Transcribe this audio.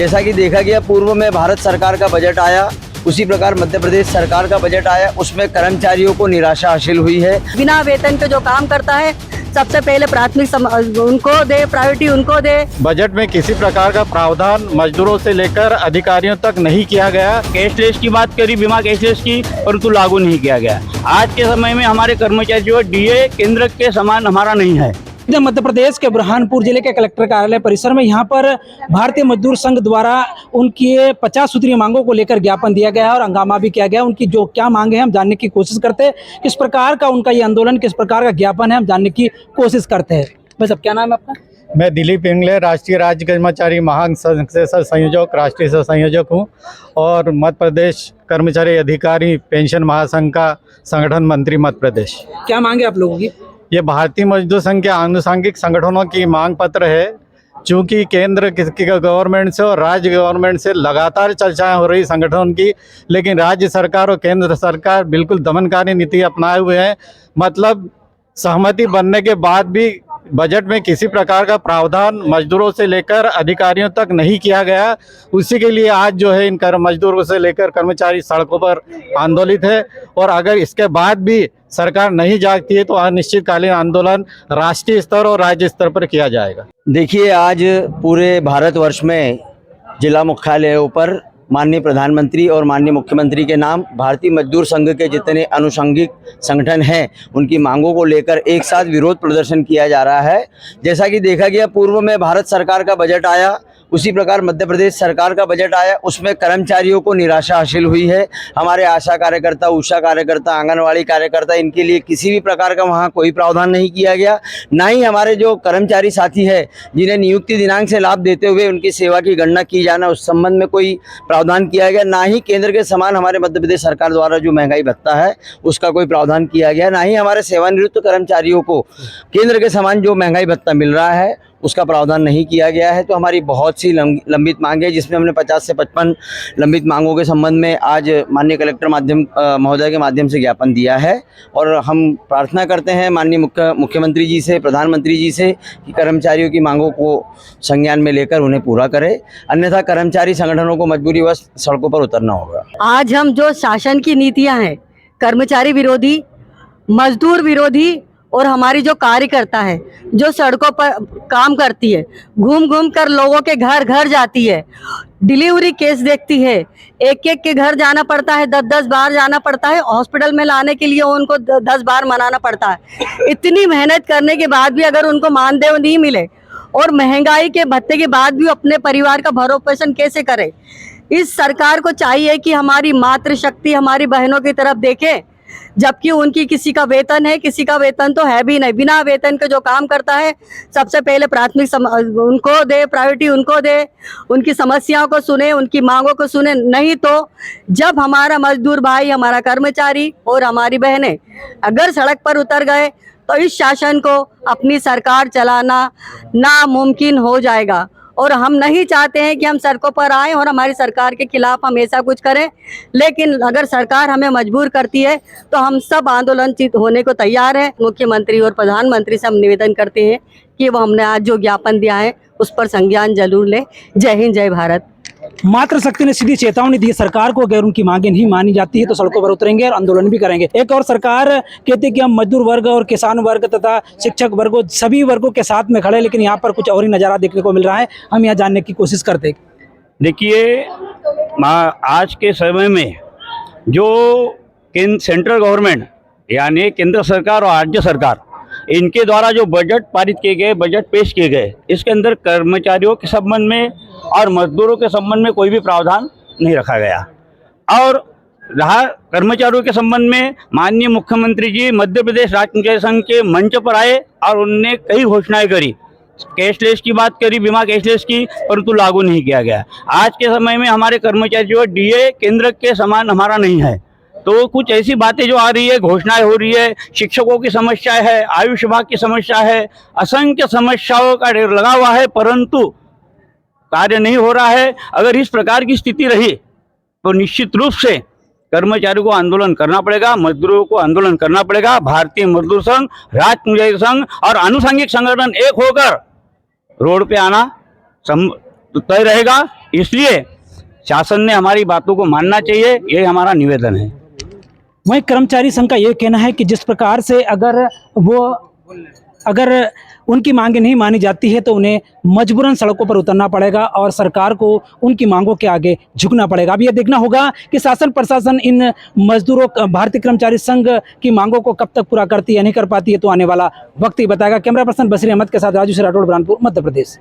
जैसा कि देखा गया पूर्व में भारत सरकार का बजट आया, उसी प्रकार मध्य प्रदेश सरकार का बजट आया, उसमें कर्मचारियों को निराशा हासिल हुई है। बिना वेतन के जो काम करता है सबसे पहले प्राथमिक उनको दे, प्रायोरिटी उनको दे। बजट में किसी प्रकार का प्रावधान मजदूरों से लेकर अधिकारियों तक नहीं किया गया। कैशलेस की बात करी, बीमा कैशलेस की, परंतु लागू नहीं किया गया। आज के समय में हमारे कर्मचारी जो डीए केंद्र के समान हमारा नहीं है। मध्य प्रदेश के बुरहानपुर जिले के कलेक्टर कार्यालय परिसर में यहाँ पर भारतीय मजदूर संघ द्वारा उनकी 50 सूत्रीय मांगों को लेकर ज्ञापन दिया गया है और हंगामा भी किया गया। उनकी जो क्या मांगे हैं हम जानने की कोशिश करते हैं, किस प्रकार का उनका ये आंदोलन, किस प्रकार का ज्ञापन है, हम जानने की कोशिश करते हैं। भाई साहब, क्या नाम है आपका? मैं दिलीप इंगले, राष्ट्रीय राज्य कर्मचारी महासंघ से संयोजक, राष्ट्रीय सह संयोजक हूँ और मध्य प्रदेश कर्मचारी अधिकारी पेंशन महासंघ का संगठन मंत्री मध्य प्रदेश। क्या मांगे आप लोगों की? ये भारतीय मजदूर संघ के आनुषंगिक संगठनों की मांग पत्र है। चूँकि केंद्र की गवर्नमेंट से और राज्य गवर्नमेंट से लगातार चर्चाएं हो रही संगठन की, लेकिन राज्य सरकार और केंद्र सरकार बिल्कुल दमनकारी नीति अपनाए हुए हैं। मतलब सहमति बनने के बाद भी बजट में किसी प्रकार का प्रावधान मजदूरों से लेकर अधिकारियों तक नहीं किया गया। उसी के लिए आज जो है इन मजदूरों से लेकर कर्मचारी सड़कों पर आंदोलित है और अगर इसके बाद भी सरकार नहीं जागती है तो अनिश्चितकालीन आंदोलन राष्ट्रीय स्तर और राज्य स्तर पर किया जाएगा। देखिए, आज पूरे भारतवर्ष में जिला मुख्यालयों पर माननीय प्रधानमंत्री और माननीय मुख्यमंत्री के नाम भारतीय मजदूर संघ के जितने अनुषंगिक संगठन हैं उनकी मांगों को लेकर एक साथ विरोध प्रदर्शन किया जा रहा है। जैसा कि देखा गया पूर्व में भारत सरकार का बजट आया, उसी प्रकार मध्य प्रदेश सरकार का बजट आया, उसमें कर्मचारियों को निराशा हासिल हुई है। हमारे आशा कार्यकर्ता, उषा कार्यकर्ता, आंगनवाड़ी कार्यकर्ता, इनके लिए किसी भी प्रकार का वहाँ कोई प्रावधान नहीं किया गया। ना ही हमारे जो कर्मचारी साथी है जिन्हें नियुक्ति दिनांक से लाभ देते हुए उनकी सेवा की गणना की जाना, उस संबंध में कोई प्रावधान किया गया। ना ही केंद्र के समान हमारे मध्य प्रदेश सरकार द्वारा जो महंगाई भत्ता है उसका कोई प्रावधान किया गया। ना ही हमारे सेवानिवृत्त कर्मचारियों को केंद्र के समान जो महंगाई भत्ता मिल रहा है उसका प्रावधान नहीं किया गया है। तो हमारी बहुत सी लंबित मांगे, जिसमें हमने 50 से 55 लंबित मांगों के संबंध में आज माननीय कलेक्टर महोदय के माध्यम से ज्ञापन दिया है और हम प्रार्थना करते हैं माननीय मुख्यमंत्री जी से, प्रधानमंत्री जी से कि कर्मचारियों की मांगों को संज्ञान में लेकर उन्हें पूरा करें, अन्यथा कर्मचारी संगठनों को मजबूरीवश सड़कों पर उतरना होगा। आज हम जो शासन की नीतियां हैं, कर्मचारी विरोधी, मजदूर विरोधी और हमारी जो कार्यकर्ता है जो सड़कों पर काम करती है, घूम घूम कर लोगों के घर घर जाती है, डिलीवरी केस देखती है, एक एक के घर जाना पड़ता है, 10-10 बार जाना पड़ता है, हॉस्पिटल में लाने के लिए उनको 10 बार मनाना पड़ता है। इतनी मेहनत करने के बाद भी अगर उनको मानदेय नहीं मिले और महंगाई के भत्ते के बाद भी अपने परिवार का भरण पोषण कैसे करे? इस सरकार को चाहिए कि हमारी मातृशक्ति हमारी बहनों की तरफ देखे, जबकि उनकी किसी का वेतन है, किसी का वेतन तो है भी नहीं। बिना वेतन के जो काम करता है सबसे पहले प्राथमिक उनको दे, प्रायोरिटी उनको दे, उनकी समस्याओं को सुने, उनकी मांगों को सुने। नहीं तो जब हमारा मजदूर भाई, हमारा कर्मचारी और हमारी बहनें अगर सड़क पर उतर गए तो इस शासन को अपनी सरकार चलाना नामुमकिन हो जाएगा। और हम नहीं चाहते हैं कि हम सड़कों पर आएं और हमारी सरकार के खिलाफ हमेशा कुछ करें, लेकिन अगर सरकार हमें मजबूर करती है तो हम सब आंदोलनचित होने को तैयार हैं। मुख्यमंत्री और प्रधानमंत्री से हम निवेदन करते हैं कि वो हमने आज जो ज्ञापन दिया है उस पर संज्ञान जरूर लें। जय हिंद, जय भारत। मातृशक्ति ने सीधी चेतावनी दी सरकार को, अगर उनकी मांगे नहीं मानी जाती है तो सड़कों पर उतरेंगे और आंदोलन भी करेंगे। एक और सरकार कहती है कि हम मजदूर वर्ग और किसान वर्ग तथा शिक्षक वर्गों सभी वर्गों के साथ में खड़े, लेकिन यहाँ पर कुछ और ही नज़ारा देखने को मिल रहा है। हम यहाँ जानने की कोशिश करते हैं। देखिए, आज के समय में जो सेंट्रल गवर्नमेंट यानी केंद्र सरकार और राज्य सरकार, इनके द्वारा जो बजट पारित किए गए, बजट पेश किए गए, इसके अंदर कर्मचारियों के संबंध में और मजदूरों के संबंध में कोई भी प्रावधान नहीं रखा गया। और रहा कर्मचारियों के संबंध में, माननीय मुख्यमंत्री जी मध्य प्रदेश राज्य कर्मचारी संघ के मंच पर आए और उन्होंने कई घोषणाएं करी। कैशलेस की बात करी, बीमा कैशलेस की, परंतु लागू नहीं किया गया। आज के समय में हमारे कर्मचारी जो डीए केंद्र के समान हमारा नहीं है। तो कुछ ऐसी बातें जो आ रही है, घोषणाएं हो रही है, शिक्षकों की समस्या है, आयुष विभाग की समस्या है, असंख्य समस्याओं का ढेर लगा हुआ है, परंतु कार्य नहीं हो रहा है। अगर इस प्रकार की स्थिति रही तो निश्चित रूप से कर्मचारियों को आंदोलन करना पड़ेगा, मजदूरों को आंदोलन करना पड़ेगा। भारतीय मजदूर संघ, राज्य कर्मचारी संघ और आनुषंगिक संगठन एक होकर रोड पे आना तय रहेगा। इसलिए शासन ने हमारी बातों को मानना चाहिए, ये हमारा निवेदन है। वहीं कर्मचारी संघ का ये कहना है कि जिस प्रकार से अगर उनकी मांगें नहीं मानी जाती है तो उन्हें मजबूरन सड़कों पर उतरना पड़ेगा और सरकार को उनकी मांगों के आगे झुकना पड़ेगा। अब यह देखना होगा कि शासन प्रशासन इन मजदूरों भारतीय कर्मचारी संघ की मांगों को कब तक पूरा करती है, नहीं कर पाती है, तो आने वाला वक्त ही बताएगा। कैमरा पर्सन बशीर अहमद के साथ राजू से राठौड़, बुरहानपुर, मध्य प्रदेश।